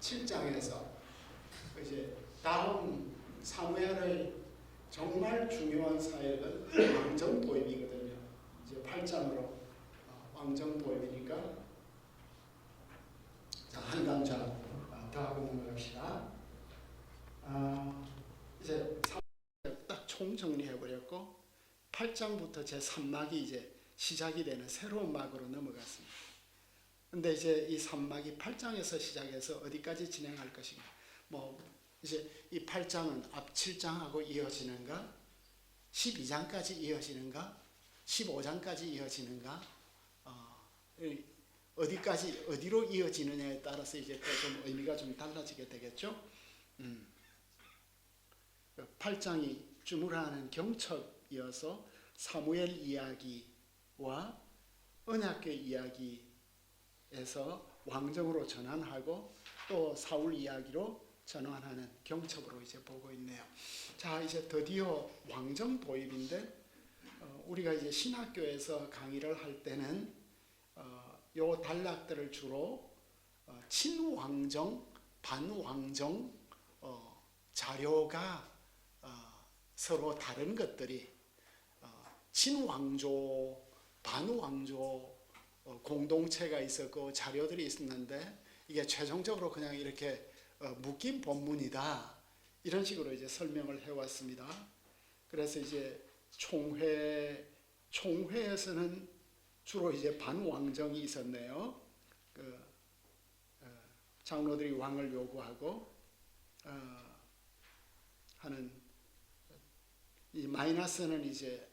7장에서 이제 다음 사무엘의 정말 중요한 사역은 왕정 도입이거든요. 이제 8장으로 왕정 도입이니까 자, 한 강좌 더 하고 넘어갑시다. 이제 딱 총정리해 버렸고 8장부터 제 3막이 이제 시작이 되는 새로운 막으로 넘어갔습니다. 근데 이제 이 3막이 8장에서 시작해서 어디까지 진행할 것인가? 뭐 이제 이 8장은 앞 7장하고 이어지는가? 12장까지 이어지는가? 15장까지 이어지는가? 어디까지 어디로 이어지느냐에 따라서 이제 또 좀 의미가 좀 달라지게 되겠죠. 8장이 주무라는 경첩이어서 사무엘 이야기와 언약궤 이야기에서 왕정으로 전환하고 또 사울 이야기로 전환하는 경첩으로 이제 보고 있네요. 자, 이제 드디어 왕정 도입인데 우리가 이제 신학교에서 강의를 할 때는 요 단락들을 주로 친왕정, 반왕정 자료가 서로 다른 것들이 친왕조, 반왕조 공동체가 있었고 자료들이 있었는데 이게 최종적으로 그냥 이렇게 묶인 본문이다 이런 식으로 이제 설명을 해왔습니다. 그래서 이제 총회에서는 주로 이제 반왕정이 있었네요. 장로들이 왕을 요구하고 하는 이 마이너스는 이제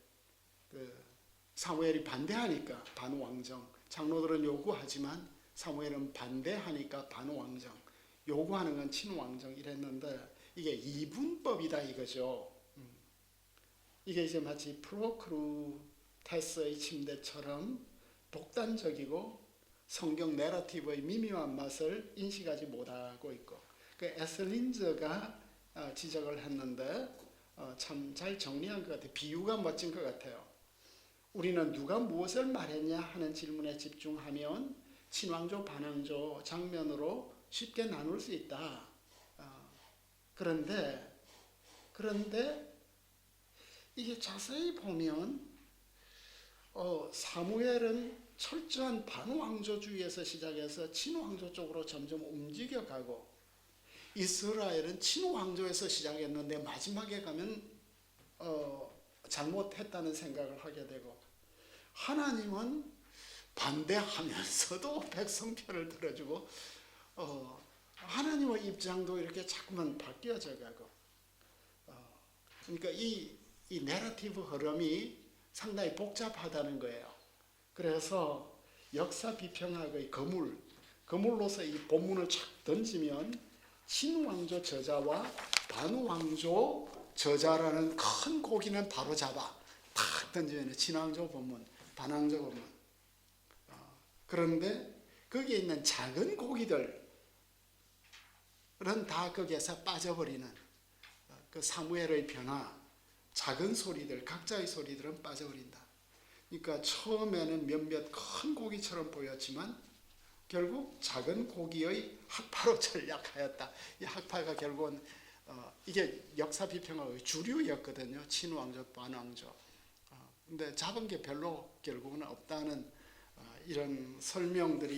사무엘이 반대하니까 반왕정, 장로들은 요구하지만 사무엘은 반대하니까 반왕정, 요구하는 건 친왕정 이랬는데 이게 이분법이다 이거죠. 이게 이제 마치 프로크루테스의 침대처럼 독단적이고 성경 내러티브의 미묘한 맛을 인식하지 못하고 있고 그 에슬린저가 지적을 했는데 참 잘 정리한 것 같아요. 비유가 멋진 것 같아요. 우리는 누가 무엇을 말했냐 하는 질문에 집중하면 친왕조, 반왕조 장면으로 쉽게 나눌 수 있다. 그런데 이게 자세히 보면 사무엘은 철저한 반왕조주의에서 시작해서 친왕조 쪽으로 점점 움직여가고 이스라엘은 친왕조에서 시작했는데 마지막에 가면 잘못했다는 생각을 하게 되고 하나님은 반대하면서도 백성 편을 들어주고 하나님의 입장도 이렇게 자꾸만 바뀌어져 가고 그러니까 이 내러티브 흐름이 상당히 복잡하다는 거예요. 그래서 역사 비평학의 거물로서 이 본문을 착 던지면 친왕조 저자와 반왕조 저자라는 큰 고기는 바로 잡아 탁 던지면 친왕조 본문, 반왕조 본문. 그런데 거기에 있는 작은 고기들은 다 거기에서 빠져버리는 그 사무엘의 변화, 작은 소리들, 각자의 소리들은 빠져버린다. 그러니까 처음에는 몇몇 큰 고기처럼 보였지만 결국 작은 고기의 학파로 전락하였다. 이 학파가 결국은 이게 역사 비평학의 주류였거든요. 친왕조, 반왕조. 근데 작은 게 별로 결국은 없다는 이런 설명들이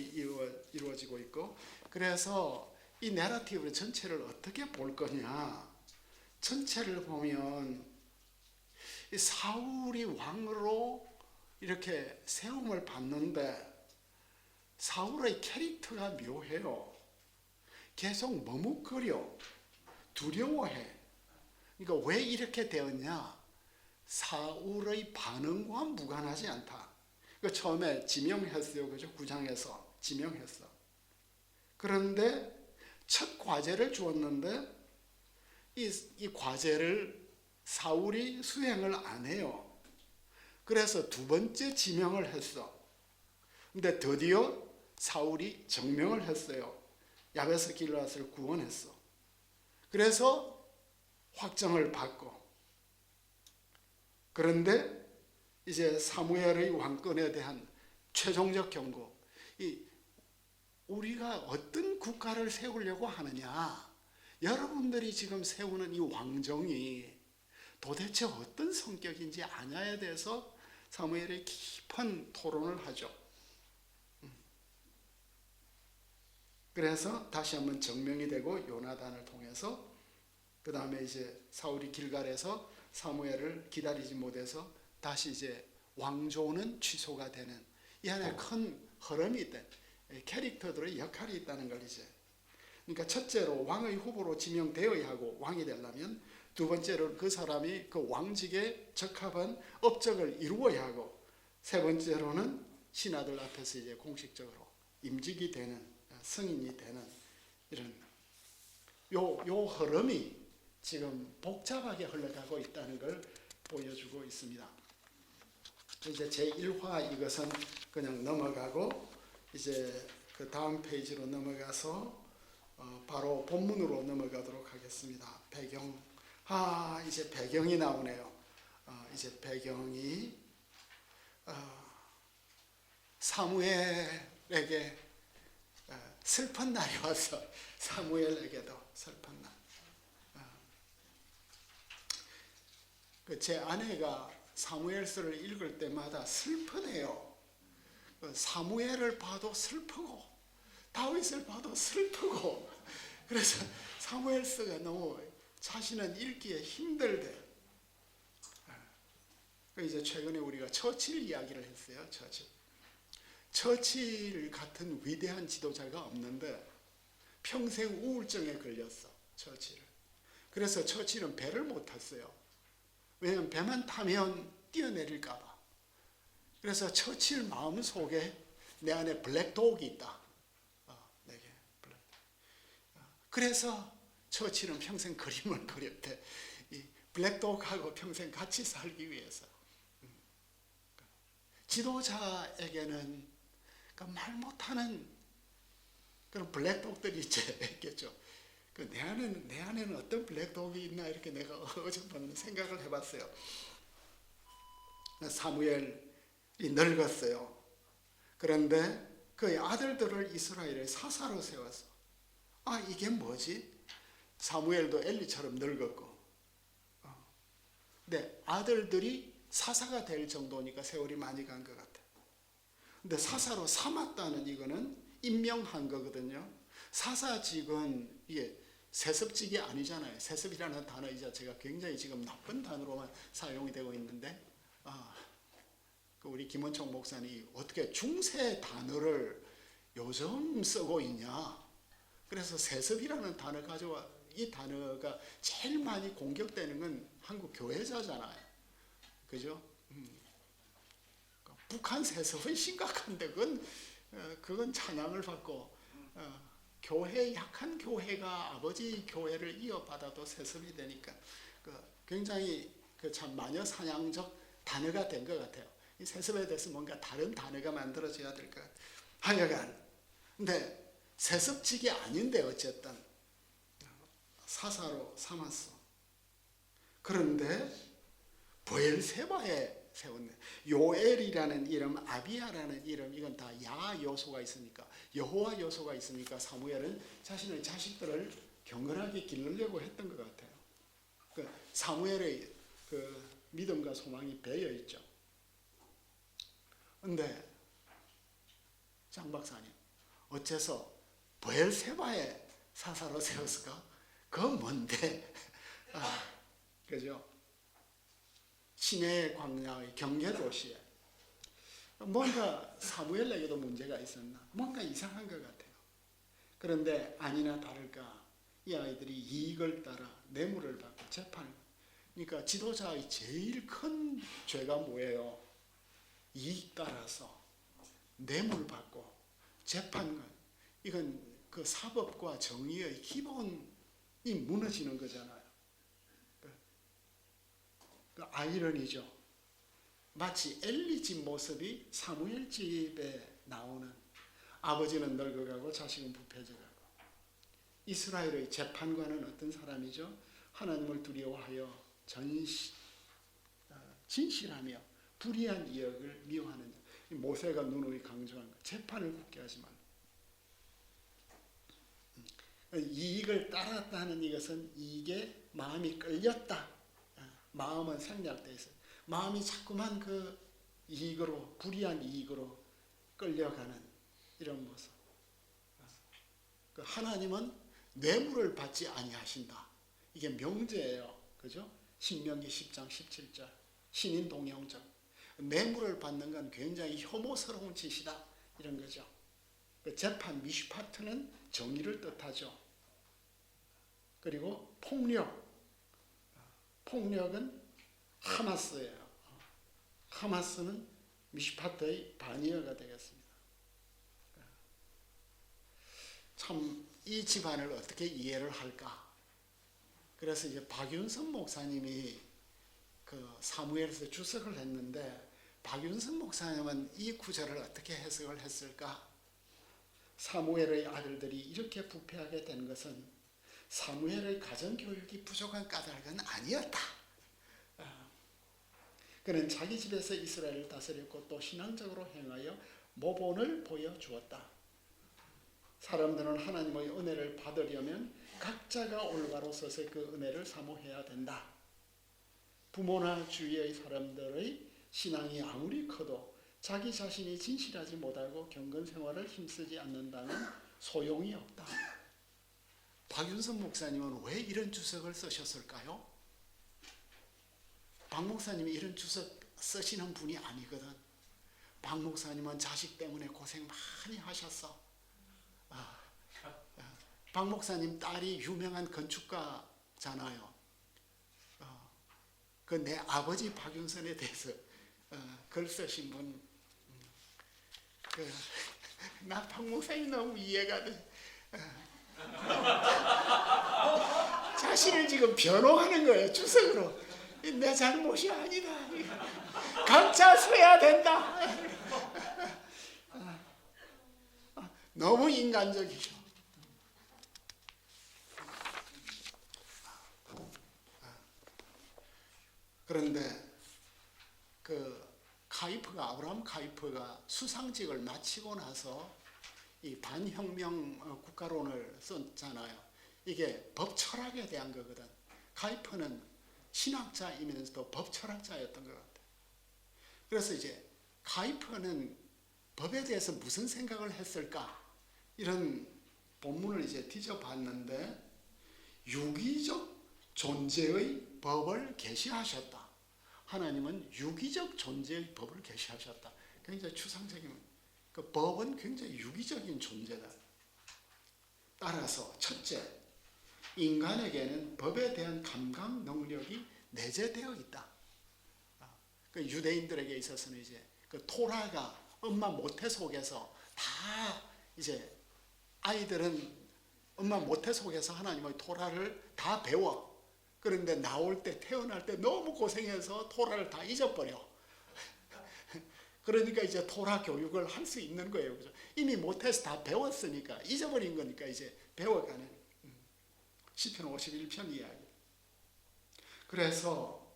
이루어지고 있고 그래서 이 내러티브 전체를 어떻게 볼 거냐. 전체를 보면 이 사울이 왕으로 이렇게 세움을 받는데 사울의 캐릭터가 묘해요. 계속 머뭇거려. 두려워해. 그러니까 왜 이렇게 되었냐? 사울의 반응과 무관하지 않다. 그러니까 처음에 지명했어요. 그죠? 9장에서 지명했어. 그런데 첫 과제를 주었는데 이 과제를 사울이 수행을 안 해요. 그래서 두 번째 지명을 했어. 근데 드디어 사울이 정명을 했어요. 야베스 길르앗을 구원했어. 그래서 확정을 받고 그런데 이제 사무엘의 왕권에 대한 최종적 경고, 이 우리가 어떤 국가를 세우려고 하느냐, 여러분들이 지금 세우는 이 왕정이 도대체 어떤 성격인지 아냐에 대해서 사무엘이 깊은 토론을 하죠. 그래서 다시 한번 증명이 되고 요나단을 통해서 그 다음에 이제 사울이 길갈에서 사무엘을 기다리지 못해서 다시 이제 왕조는 취소가 되는 이 안에 큰 흐름이 있다. 캐릭터들의 역할이 있다는 걸 이제. 그러니까 첫째로 왕의 후보로 지명되어야 하고 왕이 되려면 두 번째로 그 사람이 그 왕직에 적합한 업적을 이루어야 하고 세 번째로는 신하들 앞에서 이제 공식적으로 임직이 되는 승인이 되는 이런 요 흐름이 지금 복잡하게 흘러가고 있다는 걸 보여주고 있습니다. 이제 제1화 이것은 그냥 넘어가고 이제 그 다음 페이지로 넘어가서 바로 본문으로 넘어가도록 하겠습니다. 배경. 이제 배경이 나오네요. 이제 배경이 사무엘에게 슬픈 날이 와서 사무엘에게도 슬픈 날. 제 아내가 사무엘서를 읽을 때마다 슬프네요. 사무엘을 봐도 슬프고 다윗을 봐도 슬프고 그래서 사무엘서가 너무 자신은 읽기에 힘들대. 이제 최근에 우리가 처칠 이야기를 했어요. 처칠 같은 위대한 지도자가 없는데 평생 우울증에 걸렸어. 처칠. 그래서 처칠은 배를 못 탔어요. 왜냐하면 배만 타면 뛰어내릴까 봐. 그래서 처칠 마음속에 내 안에 블랙독이 있다. 내게 블랙독. 그래서 처칠은 평생 그림을 그렸대. 이 블랙독하고 평생 같이 살기 위해서. 지도자에게는 말 못하는 그런 블랙독들이 있겠죠. 내 안에는 어떤 블랙독이 있나 이렇게 내가 어젯밤 생각을 해봤어요. 사무엘이 늙었어요. 그런데 그의 아들들을 이스라엘의 사사로 세웠어. 이게 뭐지? 사무엘도 엘리처럼 늙었고, 근데 아들들이 사사가 될 정도니까 세월이 많이 간 것 같아. 근데 사사로 삼았다는 이거는 임명한 거거든요. 사사직은 이게 세습직이 아니잖아요. 세습이라는 단어 이 자체가 굉장히 지금 나쁜 단어로만 사용이 되고 있는데, 우리 김원총 목사님이 어떻게 중세 단어를 요즘 쓰고 있냐. 그래서 세습이라는 단어 가져와, 이 단어가 제일 많이 공격되는 건 한국 교회자잖아요. 그죠? 북한 세습은 심각한데 그건 찬양을 받고 교회 약한 교회가 아버지 교회를 이어받아도 세습이 되니까 굉장히 참 마녀 사냥적 단어가 된 것 같아요. 이 세습에 대해서 뭔가 다른 단어가 만들어져야 될 것 같아요. 하여간 근데 세습직이 아닌데 어쨌든 사사로 삼았어. 그런데 브엘세바에 세웠네. 요엘이라는 이름, 아비야라는 이름, 이건 다 야 요소가 있으니까, 여호와 요소가 있으니까 사무엘은 자신의 자식들을 경건하게 기르려고 했던 것 같아요. 사무엘의 믿음과 소망이 배어 있죠. 근데 장 박사님, 어째서 브엘세바에 사사로 세웠을까? 그건 뭔데? 그죠? 시내 광야의 경계도시에 뭔가 사무엘에게도 문제가 있었나? 뭔가 이상한 것 같아요. 그런데 아니나 다를까 이 아이들이 이익을 따라 뇌물을 받고 재판. 그러니까 지도자의 제일 큰 죄가 뭐예요? 이익 따라서 뇌물 받고 재판관. 이건 그 사법과 정의의 기본이 무너지는 거잖아요. 아이러니죠. 마치 엘리 집 모습이 사무엘 집에 나오는, 아버지는 늙어가고 자식은 부패져가고. 이스라엘의 재판관은 어떤 사람이죠? 하나님을 두려워하여 진실하며 불의한 이역을 미워하는 자. 모세가 누누이 강조한 것. 재판을 굳게 하지 말라. 이익을 따랐다는 이것은 이익에 마음이 끌렸다. 마음은 생략되어 있어요. 마음이 자꾸만 그 이익으로, 불이한 이익으로 끌려가는 이런 모습. 하나님은 뇌물을 받지 아니하신다. 이게 명제예요. 그죠? 신명기 10장 17절. 신인 동영절. 뇌물을 받는 건 굉장히 혐오스러운 짓이다. 이런 거죠. 그 재판 미슈파트는 정의를 뜻하죠. 그리고 폭력. 폭력은 하마스예요. 하마스는 미슈파트의 반의어가 되겠습니다. 참 이 집안을 어떻게 이해를 할까? 그래서 이제 박윤선 목사님이 그 사무엘에서 주석을 했는데 박윤선 목사님은 이 구절을 어떻게 해석을 했을까? 사무엘의 아들들이 이렇게 부패하게 된 것은 사무엘의 가정교육이 부족한 까닭은 아니었다. 그는 자기 집에서 이스라엘을 다스렸고 또 신앙적으로 행하여 모본을 보여주었다. 사람들은 하나님의 은혜를 받으려면 각자가 올바로 서서 그 은혜를 사모해야 된다. 부모나 주위의 사람들의 신앙이 아무리 커도 자기 자신이 진실하지 못하고 경건 생활을 힘쓰지 않는다면 소용이 없다. 박윤선 목사님은 왜 이런 주석을 쓰셨을까요? 박 목사님이 이런 주석 쓰시는 분이 아니거든. 박 목사님은 자식 때문에 고생 많이 하셨어. 박 목사님 딸이 유명한 건축가잖아요. 그 내 아버지 박윤선에 대해서 글 쓰신 분. 나 박 목사님 너무 이해가 돼. 자신을 지금 변호하는 거예요. 주석으로. 내 잘못이 아니다. 각자 서야 된다. 너무 인간적이죠. 그런데 그 아브라함 카이프가 수상직을 마치고 나서 이 반혁명 국가론을 썼잖아요. 이게 법 철학에 대한 거거든. 카이프는 신학자이면서도 법 철학자였던 것 같아요. 그래서 이제 카이프는 법에 대해서 무슨 생각을 했을까? 이런 본문을 이제 뒤져봤는데 유기적 존재의 법을 계시하셨다. 하나님은 유기적 존재의 법을 계시하셨다. 굉장히 추상적인, 그 법은 굉장히 유기적인 존재다. 따라서 첫째, 인간에게는 법에 대한 감각 능력이 내재되어 있다. 그 유대인들에게 있어서는 이제 그 토라가 엄마 모태 속에서 다 이제 아이들은 엄마 모태 속에서 하나님의 토라를 다 배워. 그런데 나올 때 태어날 때 너무 고생해서 토라를 다 잊어버려. 그러니까 이제 토라 교육을 할 수 있는 거예요. 그죠? 이미 못해서 다 배웠으니까 잊어버린 거니까 이제 배워가는 시편 51편 이야기. 그래서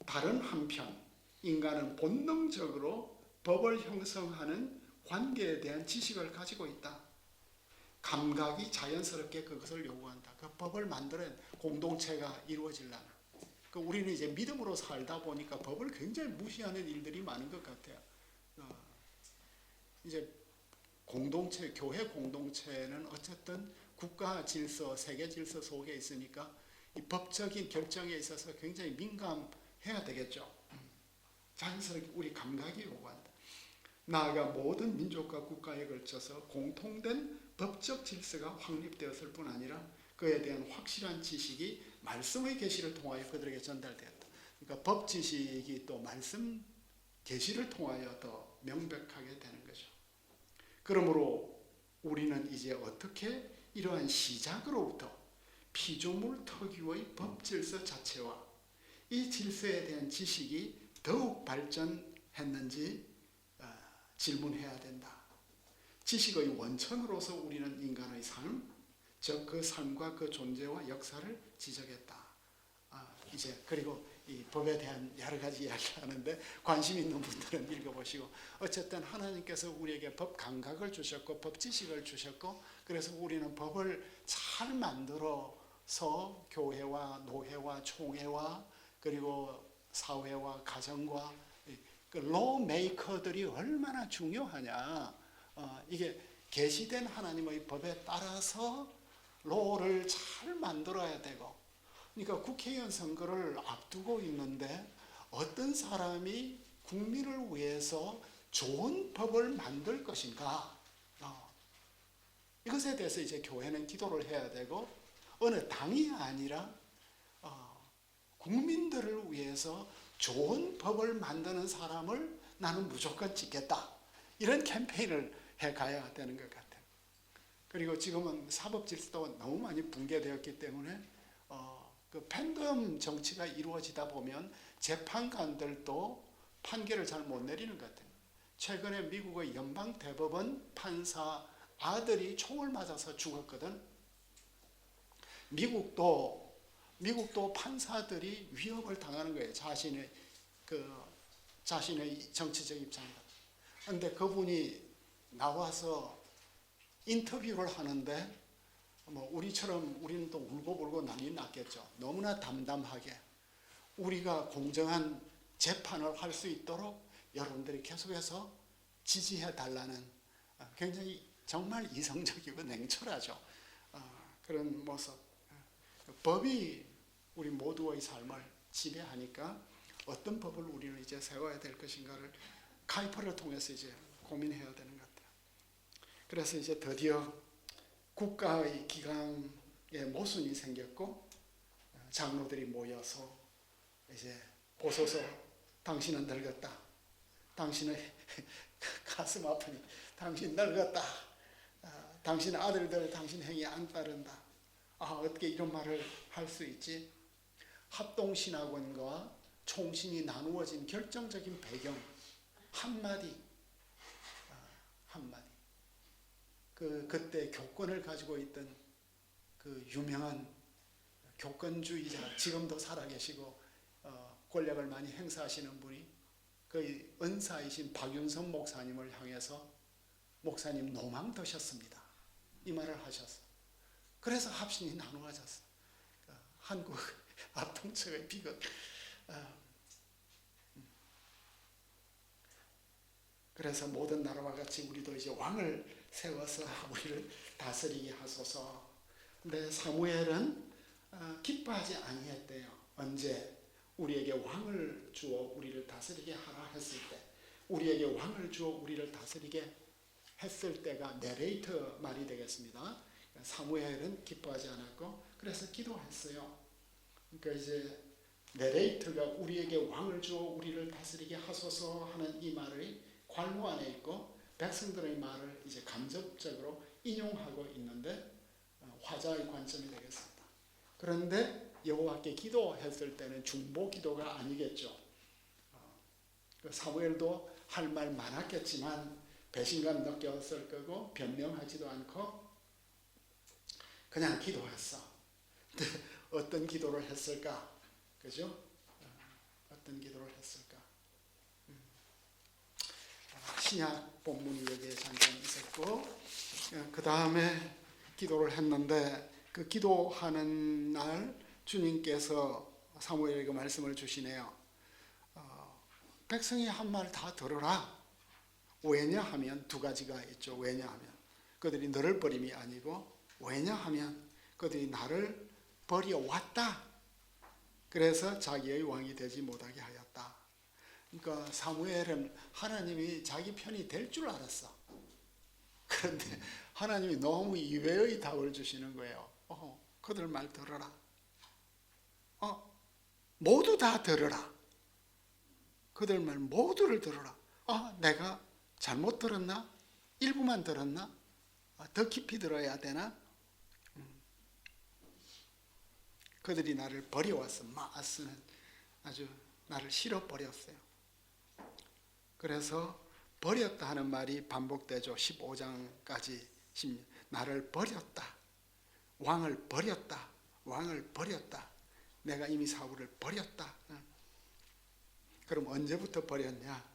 다른 한편 인간은 본능적으로 법을 형성하는 관계에 대한 지식을 가지고 있다. 감각이 자연스럽게 그것을 요구한다. 그 법을 만드는 공동체가 이루어지려면. 우리는 이제 믿음으로 살다 보니까 법을 굉장히 무시하는 일들이 많은 것 같아요. 이제 공동체, 교회 공동체는 어쨌든 국가 질서, 세계 질서 속에 있으니까 이 법적인 결정에 있어서 굉장히 민감해야 되겠죠. 자연스럽게 우리 감각이 요구한다. 나아가 모든 민족과 국가에 걸쳐서 공통된 법적 질서가 확립되었을 뿐 아니라 그에 대한 확실한 지식이 말씀의 계시를 통하여 그들에게 전달되었다. 그러니까 법 지식이 또 말씀 계시를 통하여 더 명백하게 되는 거죠. 그러므로 우리는 이제 어떻게 이러한 시작으로부터 피조물 특유의 법 질서 자체와 이 질서에 대한 지식이 더욱 발전했는지 질문해야 된다. 지식의 원천으로서 우리는 인간의 삶, 즉 그 삶과 그 존재와 역사를 지적했다. 이제 그리고 이 법에 대한 여러 가지 이야기를 하는데 관심 있는 분들은 읽어보시고 어쨌든 하나님께서 우리에게 법 감각을 주셨고 법 지식을 주셨고 그래서 우리는 법을 잘 만들어서 교회와 노회와 총회와 그리고 사회와 가정과 그 로 메이커들이 얼마나 중요하냐. 이게 계시된 하나님의 법에 따라서 로를 잘 만들어야 되고 그러니까 국회의원 선거를 앞두고 있는데 어떤 사람이 국민을 위해서 좋은 법을 만들 것인가? 이것에 대해서 이제 교회는 기도를 해야 되고 어느 당이 아니라 국민들을 위해서 좋은 법을 만드는 사람을 나는 무조건 찍겠다. 이런 캠페인을 해가야 되는 것 같아요. 그리고 지금은 사법 질서가 너무 많이 붕괴되었기 때문에 그 팬덤 정치가 이루어지다 보면 재판관들도 판결을 잘 못 내리는 것 같아요. 최근에 미국의 연방 대법원 판사 아들이 총을 맞아서 죽었거든. 미국도 판사들이 위협을 당하는 거예요. 자신의 정치적 입장이다. 그런데 그분이 나와서 인터뷰를 하는데 우리는 또 울고불고 난리 났겠죠. 너무나 담담하게 우리가 공정한 재판을 할 수 있도록 여러분들이 계속해서 지지해 달라는 굉장히 정말 이성적이고 냉철하죠. 그런 모습. 법이 우리 모두의 삶을 지배하니까 어떤 법을 우리는 이제 세워야 될 것인가를 카이퍼를 통해서 이제 고민해야 되는 것 같아요. 그래서 이제 드디어 국가의 기강에 모순이 생겼고 장로들이 모여서 이제 보소서 당신은 늙었다. 당신의 가슴 아프니 당신 늙었다. 당신 아들들 당신 행위 안 따른다. 어떻게 이런 말을 할 수 있지? 합동신학원과 총신이 나누어진 결정적인 배경 한마디 그때 교권을 가지고 있던 그 유명한 교권주의자 지금도 살아계시고 권력을 많이 행사하시는 분이 그 은사이신 박윤선 목사님을 향해서 목사님 노망 드셨습니다. 이 말을 하셨어. 그래서 합신이 나누어졌어. 한국 합동측의 비극. 그래서 모든 나라와 같이 우리도 이제 왕을 세워서 우리를 다스리게 하소서. 근데 사무엘은 기뻐하지 아니했대요. 언제 우리에게 왕을 주어 우리를 다스리게 하라 했을 때, 우리에게 왕을 주어 우리를 다스리게 했을 때가 내레이터 말이 되겠습니다. 사무엘은 기뻐하지 않았고 그래서 기도했어요. 그러니까 이제 내레이터가 우리에게 왕을 주어 우리를 다스리게 하소서 하는 이 말의 관로 안에 있고 백성들의 말을 이제 간접적으로 인용하고 있는데 화자의 관점이 되겠습니다. 그런데 여호와께 기도했을 때는 중보 기도가 아니겠죠. 사무엘도 할 말 많았겠지만 배신감 느꼈을 거고 변명하지도 않고 그냥 기도했어. 근데 어떤 기도를 했을까? 그죠? 어떤 기도를 했을까? 신약 본문이 여기에 잠깐 있었고 그 다음에 기도를 했는데 그 기도하는 날 주님께서 사무엘에게 말씀을 주시네요. 백성이 한 말 다 들어라. 왜냐하면 두 가지가 있죠. 왜냐하면 그들이 너를 버림이 아니고 왜냐하면 그들이 나를 버려왔다. 그래서 자기의 왕이 되지 못하게 하였다. 그러니까 사무엘은 하나님이 자기 편이 될 줄 알았어. 그런데 하나님이 너무 이외의 답을 주시는 거예요. 그들 말 들어라. 모두 다 들어라. 그들 말 모두를 들어라. 내가 잘못 들었나? 일부만 들었나? 더 깊이 들어야 되나? 그들이 나를 버려왔어. 마스는 아주 나를 실어버렸어요. 그래서 버렸다 하는 말이 반복되죠. 15장까지 나를 버렸다. 왕을 버렸다. 왕을 버렸다. 내가 이미 사울을 버렸다. 그럼 언제부터 버렸냐?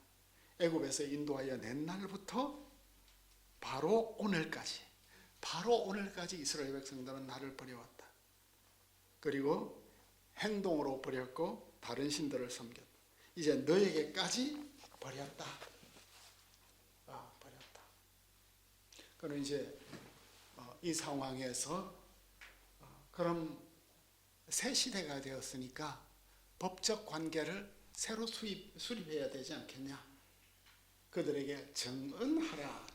애굽에서 인도하여 낸 날부터 바로 오늘까지 이스라엘 백성들은 나를 버려왔다. 그리고 행동으로 버렸고 다른 신들을 섬겼다. 이제 너에게까지 버렸다. 버렸다. 그럼 이제 이 상황에서 그럼 새 시대가 되었으니까 법적 관계를 새로 수립해야 되지 않겠냐? 그들에게 정언하라.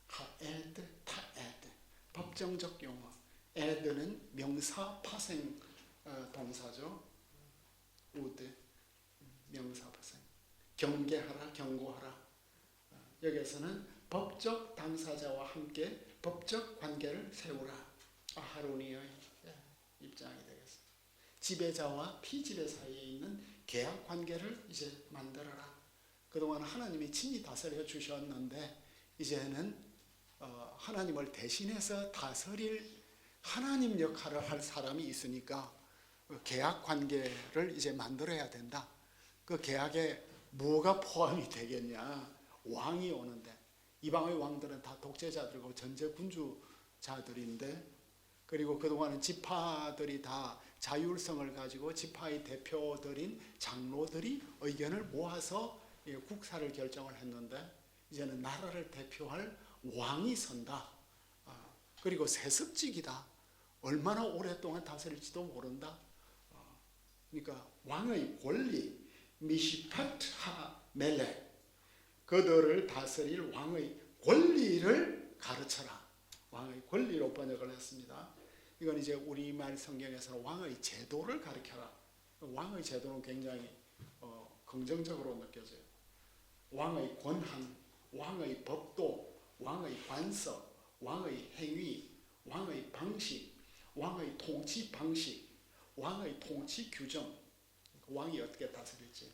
하에드, 타에드. 법정적 용어. 에드는 명사 파생 동사죠. 우드, 명사 파생. 경계하라, 경고하라. 여기서는 법적 당사자와 함께 법적 관계를 세우라. 아하론이의 입장이 되겠습니다. 지배자와 피지배 사이에 있는 계약 관계를 이제 만들어라. 그동안 하나님이 친히 다스려 주셨는데 이제는 하나님을 대신해서 다스릴 하나님 역할을 할 사람이 있으니까 계약 관계를 이제 만들어야 된다. 그 계약에 뭐가 포함이 되겠냐? 왕이 오는데 이방의 왕들은 다 독재자들이고 전제군주자들인데, 그리고 그동안은 지파들이 다 자율성을 가지고 지파의 대표들인 장로들이 의견을 모아서 국사를 결정을 했는데 이제는 나라를 대표할 왕이 선다. 그리고 세습직이다. 얼마나 오랫동안 다스릴지도 모른다. 그러니까 왕의 권리, 미시파트 하 멜렉, 그들을 다스릴 왕의 권리를 가르쳐라. 왕의 권리로 번역을 했습니다. 이건 이제 우리말 성경에서는 왕의 제도를 가르쳐라. 왕의 제도는 굉장히 긍정적으로 느껴져요. 왕의 권한, 왕의 법도, 왕의 관습, 왕의 행위, 왕의 방식, 왕의 통치 방식, 왕의 통치 규정, 왕이 어떻게 다스릴지.